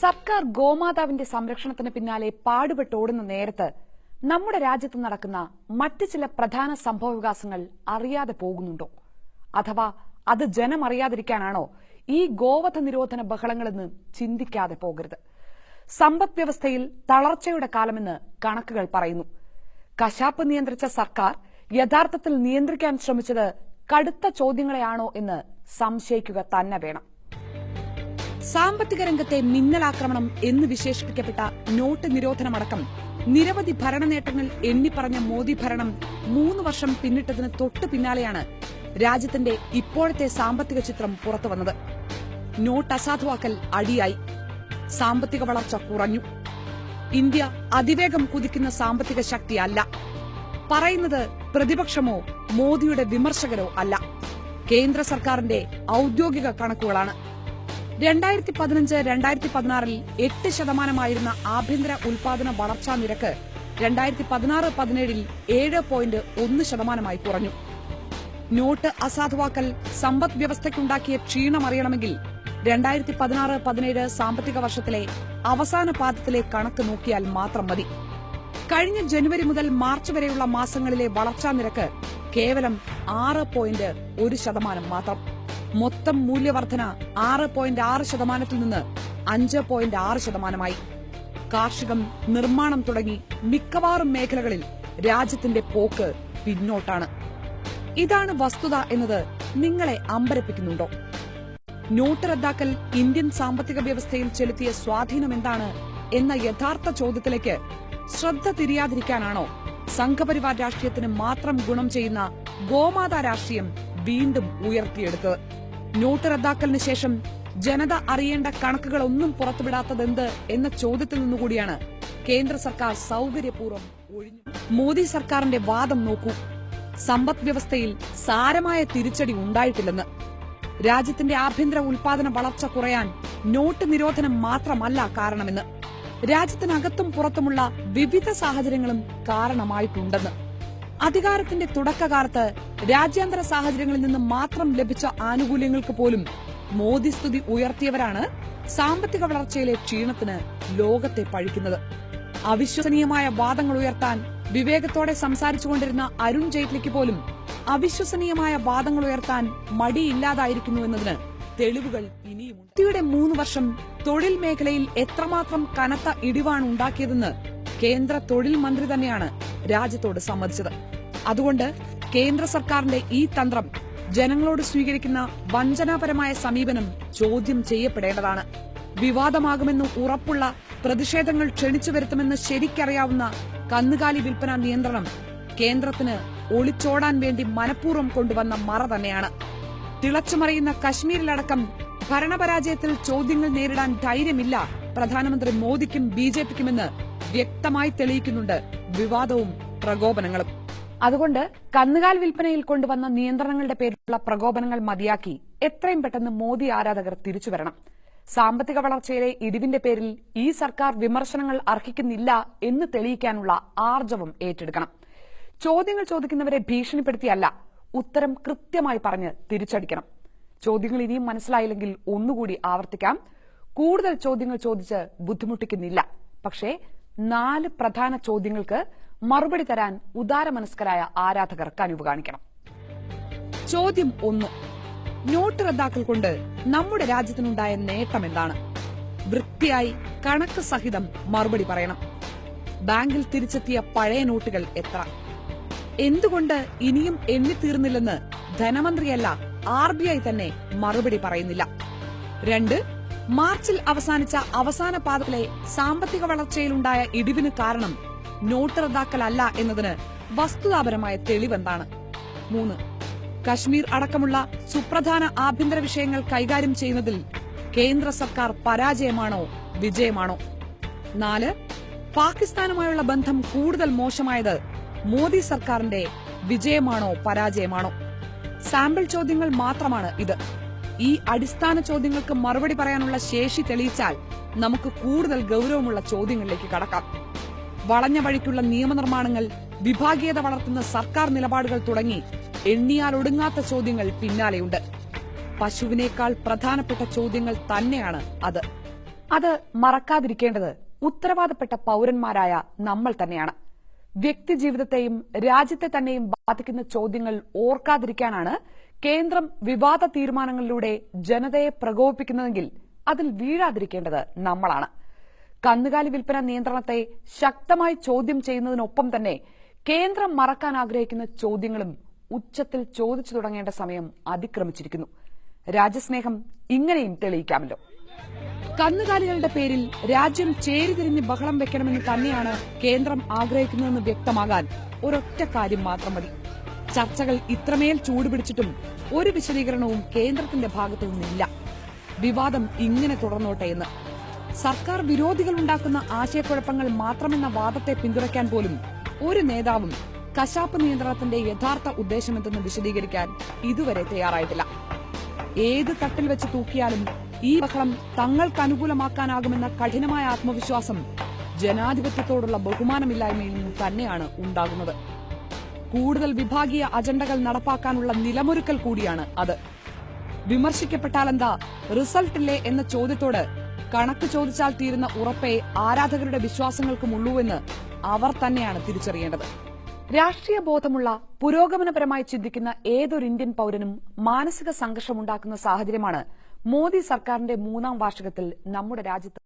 സർക്കാർ ഗോമാതാവിന്റെ സംരക്ഷണത്തിന് പിന്നാലെ പാടുപെട്ടോടുന്ന നേരത്ത് നമ്മുടെ രാജ്യത്ത് നടക്കുന്ന മറ്റ് ചില പ്രധാന സംഭവവികാസങ്ങൾ അറിയാതെ പോകുന്നുണ്ടോ? അഥവാ അത് ജനം അറിയാതിരിക്കാനാണോ ഈ ഗോവധ നിരോധന ബഹളങ്ങളെന്ന് ചിന്തിക്കാതെ പോകരുത്. സമ്പദ് വ്യവസ്ഥയിൽ തളർച്ചയുടെ കാലമെന്ന് കണക്കുകൾ പറയുന്നു. കശാപ്പ് നിയന്ത്രിച്ച സർക്കാർ യഥാർത്ഥത്തിൽ നിയന്ത്രിക്കാൻ ശ്രമിച്ചത് കടുത്ത ചോദ്യങ്ങളെയാണോ എന്ന് സംശയിക്കുക തന്നെ വേണം. സാമ്പത്തിക രംഗത്തെ മിന്നലാക്രമണം എന്ന് വിശേഷിപ്പിക്കപ്പെട്ട നോട്ട് നിരോധനമടക്കം നിരവധി ഭരണ നേട്ടങ്ങൾ എണ്ണിപ്പറഞ്ഞ മോദി ഭരണം 3 വർഷം പിന്നിട്ടതിന് തൊട്ടു പിന്നാലെയാണ് രാജ്യത്തിന്റെ ഇപ്പോഴത്തെ സാമ്പത്തിക ചിത്രം പുറത്തുവന്നത്. നോട്ട് അസാധുവാക്കൽ അടിയായി, സാമ്പത്തിക വളർച്ച കുറഞ്ഞു. ഇന്ത്യ അതിവേഗം കുതിക്കുന്ന സാമ്പത്തിക ശക്തിയല്ല. പറയുന്നത് പ്രതിപക്ഷമോ മോദിയുടെ വിമർശകരോ അല്ല, കേന്ദ്ര സർക്കാരിന്റെ ഔദ്യോഗിക കണക്കുകളാണ്. 2015-2016 8% ആഭ്യന്തര ഉൽപാദന വളർച്ചാ നിരക്ക് 2016-17 7.1% കുറഞ്ഞു. നോട്ട് അസാധുവാക്കൽ സമ്പദ് വ്യവസ്ഥയ്ക്കുണ്ടാക്കിയ ക്ഷീണമറിയണമെങ്കിൽ 2016-17 സാമ്പത്തിക വർഷത്തിലെ അവസാന പാദത്തിലെ കണക്ക് നോക്കിയാൽ മാത്രം മതി. കഴിഞ്ഞ ജനുവരി മുതൽ മാർച്ച് വരെയുള്ള മാസങ്ങളിലെ വളർച്ചാ നിരക്ക് കേവലം 6.1% മാത്രം. മൊത്തം മൂല്യവർധന 6.6%-ൽ നിന്ന് 5.6%. കാർഷികം, നിർമ്മാണം തുടങ്ങി മിക്കവാറും മേഖലകളിൽ രാജ്യത്തിന്റെ പോക്ക് പിന്നോട്ടാണ്. ഇതാണ് വസ്തുത എന്നത് നിങ്ങളെ അമ്പരപ്പിക്കുന്നുണ്ടോ? നോട്ട് റദ്ദാക്കൽ ഇന്ത്യൻ സാമ്പത്തിക വ്യവസ്ഥയിൽ ചെലുത്തിയ സ്വാധീനം എന്താണ് എന്ന യഥാർത്ഥ ചോദ്യത്തിലേക്ക് ശ്രദ്ധ തിരിയാതിരിക്കാനാണോ സംഘപരിവാർ രാഷ്ട്രീയത്തിന് മാത്രം ഗുണം ചെയ്യുന്ന ഗോമാതാ രാഷ്ട്രീയം വീണ്ടും ഉയർത്തിയെടുത്തത്? നോട്ട് റദ്ദാക്കലിന് ശേഷം ജനത അറിയേണ്ട കണക്കുകളൊന്നും പുറത്തുവിടാത്തതെന്ത് എന്ന ചോദ്യത്തിൽ നിന്നുകൂടിയാണ് കേന്ദ്ര സർക്കാർ സൌകര്യപൂർവ്വം ഒഴിഞ്ഞു. മോദി സർക്കാരിന്റെ വാദം നോക്കൂ. സമ്പദ് വ്യവസ്ഥയിൽ സാരമായ തിരിച്ചടി ഉണ്ടായിട്ടില്ലെന്ന്. രാജ്യത്തിന്റെ ആഭ്യന്തര ഉൽപാദന വളർച്ച കുറയാൻ നോട്ട് നിരോധനം മാത്രമല്ല കാരണമെന്ന്. രാജ്യത്തിനകത്തും പുറത്തുമുള്ള വിവിധ സാഹചര്യങ്ങളും കാരണമായിട്ടുണ്ടെന്ന്. അധികാരത്തിന്റെ തുടക്കകാലത്ത് രാജ്യാന്തര സാഹചര്യങ്ങളിൽ നിന്ന് മാത്രം ലഭിച്ച ആനുകൂല്യങ്ങൾക്ക് പോലും മോദി സ്തുതി ഉയർത്തിയവരാണ് സാമ്പത്തിക വളർച്ചയിലെ ക്ഷീണത്തിന് ലോകത്തെ പഴിക്കുന്നത്. അവിശ്വസനീയമായ വാദങ്ങൾ ഉയർത്താൻ വിവേകത്തോടെ സംസാരിച്ചുകൊണ്ടിരുന്ന അരുൺ ജെയ്റ്റ്ലിക്ക് പോലും അവിശ്വസനീയമായ വാദങ്ങൾ ഉയർത്താൻ മടിയില്ലാതായിരിക്കുന്നു എന്നതിന് തെളിവുകൾ ഇനിയുമുണ്ട്. മോദിയുടെ 3 വർഷം തൊഴിൽ മേഖലയിൽ എത്രമാത്രം കനത്ത ഇടിവാണ് ഉണ്ടാക്കിയതെന്ന് കേന്ദ്ര തൊഴിൽ മന്ത്രി തന്നെയാണ് രാജ്യത്തോട് സമ്മതിച്ചത്. അതുകൊണ്ട് കേന്ദ്ര സർക്കാരിന്റെ ഈ തന്ത്രം, ജനങ്ങളോട് സ്വീകരിക്കുന്ന വഞ്ചനാപരമായ സമീപനം ചോദ്യം ചെയ്യപ്പെടേണ്ടതാണ്. വിവാദമാകുമെന്ന് ഉറപ്പുള്ള പ്രതിഷേധങ്ങൾ ക്ഷണിച്ചു വരുത്തുമെന്ന് ശരിക്കറിയാവുന്ന കന്നുകാലി വിൽപ്പന നിയന്ത്രണം കേന്ദ്രത്തിന് ഒളിച്ചോടാൻ വേണ്ടി മനഃപൂർവ്വം കൊണ്ടുവന്ന മറ തന്നെയാണ്. തിളച്ചുമറിയുന്ന കശ്മീരിലടക്കം ഭരണപരാജയത്തിൽ ചോദ്യങ്ങൾ നേരിടാൻ ധൈര്യമില്ല പ്രധാനമന്ത്രി മോദിക്കും ബിജെപിക്കുമെന്ന് വ്യക്തമായി തെളിയിക്കുന്നുണ്ട് വിവാദവും പ്രകോപനങ്ങളും. അതുകൊണ്ട് കന്നുകാൽ വിൽപ്പനയിൽ കൊണ്ടുവന്ന നിയന്ത്രണങ്ങളുടെ പേരിലുള്ള പ്രകോപനങ്ങൾ മതിയാക്കി എത്രയും പെട്ടെന്ന് മോദി ആരാധകർ തിരിച്ചുവരണം. സാമ്പത്തിക വളർച്ചയിലെ ഇടിവിന്റെ പേരിൽ ഈ സർക്കാർ വിമർശനങ്ങൾ അർഹിക്കുന്നില്ല എന്ന് തെളിയിക്കാനുള്ള ആർജവം ഏറ്റെടുക്കണം. ചോദ്യങ്ങൾ ചോദിക്കുന്നവരെ ഭീഷണിപ്പെടുത്തിയല്ല, ഉത്തരം കൃത്യമായി പറഞ്ഞ് തിരിച്ചടിക്കണം. ചോദ്യങ്ങൾ ഇനിയും മനസ്സിലായില്ലെങ്കിൽ ഒന്നുകൂടി ആവർത്തിക്കാം. കൂടുതൽ ചോദ്യങ്ങൾ ചോദിച്ച് ബുദ്ധിമുട്ടിക്കുന്നില്ല, പക്ഷേ 4 പ്രധാന ചോദ്യങ്ങൾക്ക് മറുപടി തരാൻ ഉദാരമനസ്കരായ ആരാധകർ കനിവ് കാണിക്കണം. ചോദ്യം 1: നോട്ട് റദ്ദാക്കൽ കൊണ്ട് നമ്മുടെ രാജ്യത്തിനുണ്ടായ നേട്ടം എന്താണ്? വൃത്തിയായി കണക്ക് സഹിതം മറുപടി പറയണം. ബാങ്കിൽ തിരിച്ചെത്തിയ പഴയ നോട്ടുകൾ എത്ര? എന്തുകൊണ്ട് ഇനിയും എണ്ണിത്തീർന്നില്ലെന്ന് ധനമന്ത്രിയല്ല RBI തന്നെ മറുപടി പറയുന്നില്ല. 2: മാർച്ചിൽ അവസാനിച്ച അവസാന പാദത്തിലെ സാമ്പത്തിക വളർച്ചയിലുണ്ടായ ഇടിവിന് കാരണം നോട്ട് റദ്ദാക്കലല്ല എന്നതിന് വസ്തുതാപരമായ തെളിവെന്താണ്? 3: കശ്മീർ അടക്കമുള്ള സുപ്രധാന ആഭ്യന്തര വിഷയങ്ങൾ കൈകാര്യം ചെയ്യുന്നതിൽ കേന്ദ്ര സർക്കാർ പരാജയമാണോ വിജയമാണോ? 4: പാകിസ്ഥാനുമായുള്ള ബന്ധം കൂടുതൽ മോശമായത് മോദി സർക്കാരിന്റെ വിജയമാണോ പരാജയമാണോ? സാമ്പിൾ ചോദ്യങ്ങൾ മാത്രമാണ് ഇത്. ഈ അടിസ്ഥാന ചോദ്യങ്ങൾക്ക് മറുപടി പറയാനുള്ള ശേഷി തെളിയിച്ചാൽ നമുക്ക് കൂടുതൽ ഗൌരവമുള്ള ചോദ്യങ്ങളിലേക്ക് കടക്കാം. വളഞ്ഞ വഴിക്കുള്ള നിയമനിർമ്മാണങ്ങൾ, വിഭാഗീയത വളർത്തുന്ന സർക്കാർ നിലപാടുകൾ തുടങ്ങി എണ്ണിയാൽ ഒടുങ്ങാത്ത ചോദ്യങ്ങൾ പിന്നാലെയുണ്ട്. പശുവിനേക്കാൾ പ്രധാനപ്പെട്ട ചോദ്യങ്ങൾ തന്നെയാണ് അത്. അത് മറക്കാതിരിക്കേണ്ടത് ഉത്തരവാദപ്പെട്ട പൌരന്മാരായ നമ്മൾ തന്നെയാണ്. വ്യക്തിജീവിതത്തെയും രാജ്യത്തെ തന്നെയും ബാധിക്കുന്ന ചോദ്യങ്ങൾ ഓർക്കാതിരിക്കാനാണ് കേന്ദ്രം വിവാദ തീരുമാനങ്ങളിലൂടെ ജനതയെ പ്രകോപിപ്പിക്കുന്നതെങ്കിൽ അതിൽ വീഴാതിരിക്കേണ്ടത് നമ്മളാണ്. കന്നുകാലി വിൽപ്പന നിയന്ത്രണത്തെ ശക്തമായി ചോദ്യം ചെയ്യുന്നതിനൊപ്പം തന്നെ കേന്ദ്രം മറക്കാൻ ആഗ്രഹിക്കുന്ന ചോദ്യങ്ങളും ഉച്ചത്തിൽ ചോദിച്ചു തുടങ്ങേണ്ട സമയം അതിക്രമിച്ചിരിക്കുന്നു. രാജ്യസ്നേഹം ഇങ്ങനെയും തെളിയിക്കാമല്ലോ. കന്നുകാലികളുടെ പേരിൽ രാജ്യം ചേരിതിരിഞ്ഞ് ബഹളം വെക്കണമെന്ന് തന്നെയാണ് കേന്ദ്രം ആഗ്രഹിക്കുന്നതെന്ന് വ്യക്തമാകാൻ ഒരൊറ്റ കാര്യം മാത്രം മതി. ചർച്ചകൾ ഇത്രമേൽ ചൂടുപിടിച്ചിട്ടും ഒരു വിശദീകരണവും കേന്ദ്രത്തിന്റെ ഭാഗത്തു നിന്നില്ല. വിവാദം ഇങ്ങനെ തുടർന്നോട്ടെ എന്ന്. സർക്കാർ വിരോധികൾ ഉണ്ടാക്കുന്ന ആശയക്കുഴപ്പങ്ങൾ മാത്രമെന്ന വാദത്തെ പിന്തുണയ്ക്കാൻ പോലും ഒരു നേതാവും കശാപ്പ് നിയന്ത്രണത്തിന്റെ യഥാർത്ഥ ഉദ്ദേശമെന്തെന്ന് വിശദീകരിക്കാൻ ഇതുവരെ തയ്യാറായിട്ടില്ല. ഏത് തട്ടിൽ വെച്ച് തൂക്കിയാലും ഈ ബഹളം തങ്ങൾക്ക് അനുകൂലമാക്കാനാകുമെന്ന കഠിനമായ ആത്മവിശ്വാസം ജനാധിപത്യത്തോടുള്ള ബഹുമാനമില്ലായ്മയിൽ നിന്ന് തന്നെയാണ് ഉണ്ടാകുന്നത്. കൂടുതൽ വിഭാഗീയ അജണ്ടകൾ നടപ്പാക്കാനുള്ള നിലമൊരുക്കൽ കൂടിയാണ് അത്. വിമർശിക്കപ്പെട്ടാലെന്താ, റിസൾട്ടില്ലേ എന്ന ചോദ്യത്തോട് കണക്ക് ചോദിച്ചാൽ തീരുന്ന ഉറപ്പേ ആരാധകരുടെ വിശ്വാസങ്ങൾക്കുമുള്ളൂവെന്ന് അവർ തന്നെയാണ് തിരിച്ചറിയേണ്ടത്. രാഷ്ട്രീയ ബോധമുള്ള പുരോഗമനപരമായി ചിന്തിക്കുന്ന ഏതൊരു ഇന്ത്യൻ പൌരനും മാനസിക സംഘർഷമുണ്ടാക്കുന്ന സാഹചര്യമാണ് മോദി സർക്കാരിന്റെ 3ാം വാർഷികത്തിൽ നമ്മുടെ രാജ്യത്ത്